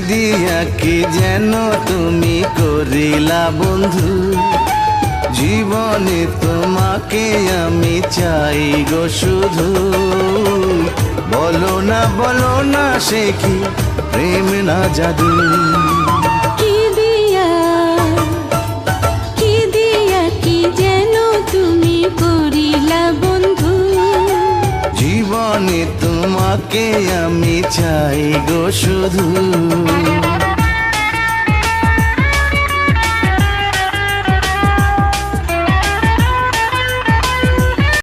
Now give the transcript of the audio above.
দিয়া কি যেন তুমি করিলা বন্ধু, জীবনে তোমাকে আমি চাই গো শুধু। বলো না সে কি প্রেম না জাদু। কি দিয়া কি যেন তুমি করিলা বন্ধু, জীবনে তোমাকে আমি চাই গো শুধু।